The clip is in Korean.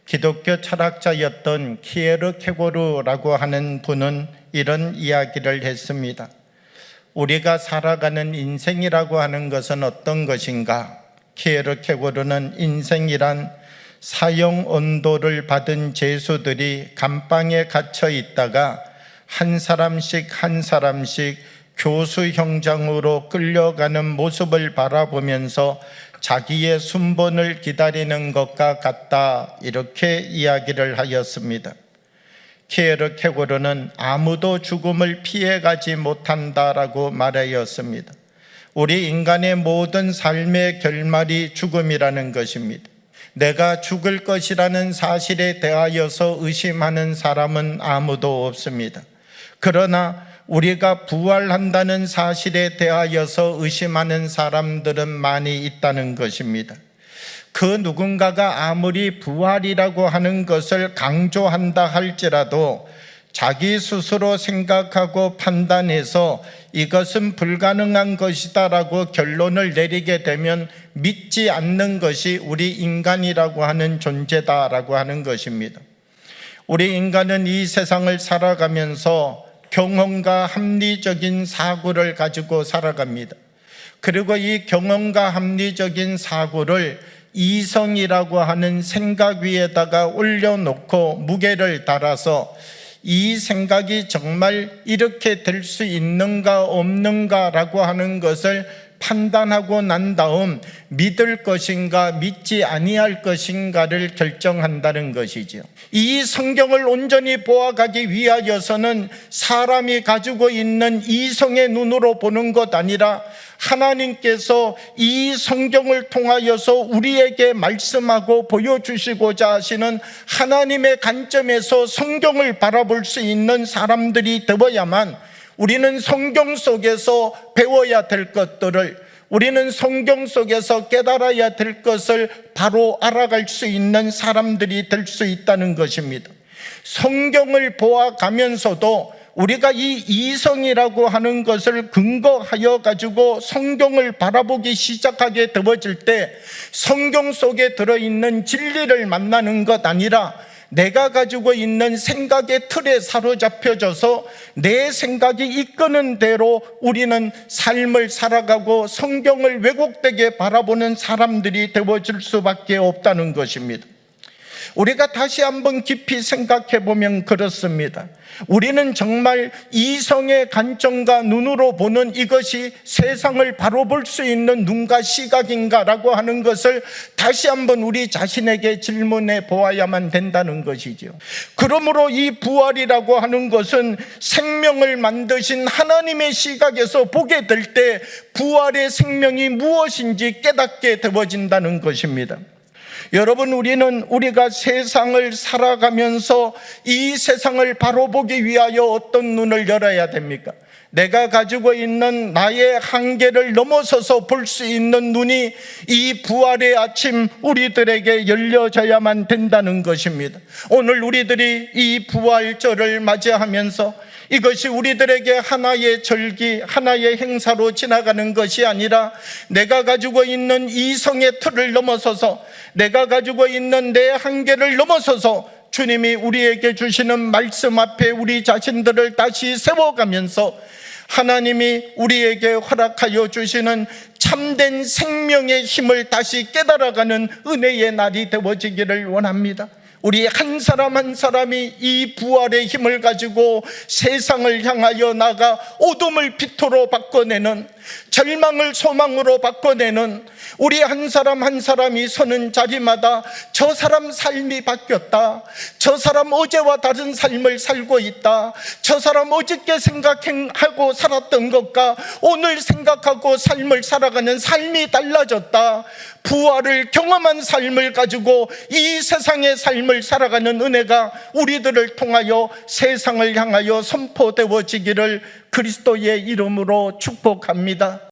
기독교 철학자였던 키에르케고르라고 하는 분은 이런 이야기를 했습니다. 우리가 살아가는 인생이라고 하는 것은 어떤 것인가? 키에르케고르는 인생이란 사형 온도를 받은 죄수들이 감방에 갇혀 있다가 한 사람씩 교수형장으로 끌려가는 모습을 바라보면서 자기의 순번을 기다리는 것과 같다, 이렇게 이야기를 하였습니다. 키에르케고르는 아무도 죽음을 피해가지 못한다라고 말하였습니다. 우리 인간의 모든 삶의 결말이 죽음이라는 것입니다. 내가 죽을 것이라는 사실에 대하여서 의심하는 사람은 아무도 없습니다. 그러나 우리가 부활한다는 사실에 대하여서 의심하는 사람들은 많이 있다는 것입니다. 그 누군가가 아무리 부활이라고 하는 것을 강조한다 할지라도 자기 스스로 생각하고 판단해서 이것은 불가능한 것이다라고 결론을 내리게 되면 믿지 않는 것이 우리 인간이라고 하는 존재다라고 하는 것입니다. 우리 인간은 이 세상을 살아가면서 경험과 합리적인 사고를 가지고 살아갑니다. 그리고 이 경험과 합리적인 사고를 이성이라고 하는 생각 위에다가 올려놓고 무게를 달아서 이 생각이 정말 이렇게 될 수 있는가 없는가라고 하는 것을 판단하고 난 다음 믿을 것인가 믿지 아니할 것인가를 결정한다는 것이죠. 이 성경을 온전히 보아가기 위하여서는 사람이 가지고 있는 이성의 눈으로 보는 것 아니라 하나님께서 이 성경을 통하여서 우리에게 말씀하고 보여주시고자 하시는 하나님의 관점에서 성경을 바라볼 수 있는 사람들이 되어야만 우리는 성경 속에서 배워야 될 것들을, 우리는 성경 속에서 깨달아야 될 것을 바로 알아갈 수 있는 사람들이 될 수 있다는 것입니다. 성경을 보아가면서도 우리가 이 이성이라고 하는 것을 근거하여 가지고 성경을 바라보기 시작하게 되어질 때 성경 속에 들어있는 진리를 만나는 것 아니라 내가 가지고 있는 생각의 틀에 사로잡혀져서 내 생각이 이끄는 대로 우리는 삶을 살아가고 성경을 왜곡되게 바라보는 사람들이 되어질 수밖에 없다는 것입니다. 우리가 다시 한번 깊이 생각해 보면 그렇습니다. 우리는 정말 이성의 관점과 눈으로 보는 이것이 세상을 바로 볼 수 있는 눈과 시각인가라고 하는 것을 다시 한번 우리 자신에게 질문해 보아야만 된다는 것이죠. 그러므로 이 부활이라고 하는 것은 생명을 만드신 하나님의 시각에서 보게 될 때 부활의 생명이 무엇인지 깨닫게 되어진다는 것입니다. 여러분, 우리가 세상을 살아가면서 이 세상을 바로 보기 위하여 어떤 눈을 열어야 됩니까? 내가 가지고 있는 나의 한계를 넘어서서 볼 수 있는 눈이 이 부활의 아침 우리들에게 열려져야만 된다는 것입니다. 오늘 우리들이 이 부활절을 맞이하면서 이것이 우리들에게 하나의 절기, 하나의 행사로 지나가는 것이 아니라 내가 가지고 있는 이성의 틀을 넘어서서 내가 가지고 있는 내 한계를 넘어서서 주님이 우리에게 주시는 말씀 앞에 우리 자신들을 다시 세워가면서 하나님이 우리에게 허락하여 주시는 참된 생명의 힘을 다시 깨달아가는 은혜의 날이 되어지기를 원합니다. 우리 한 사람 한 사람이 이 부활의 힘을 가지고 세상을 향하여 나가 어둠을 빛으로 바꿔내는, 절망을 소망으로 바꿔내는 우리 한 사람 한 사람이 서는 자리마다 저 사람 삶이 바뀌었다, 저 사람 어제와 다른 삶을 살고 있다, 저 사람 어저께 생각하고 살았던 것과 오늘 생각하고 삶을 살아가는 삶이 달라졌다, 부활을 경험한 삶을 가지고 이 세상의 삶을 살아가는 은혜가 우리들을 통하여 세상을 향하여 선포되어지기를 그리스도의 이름으로 축복합니다.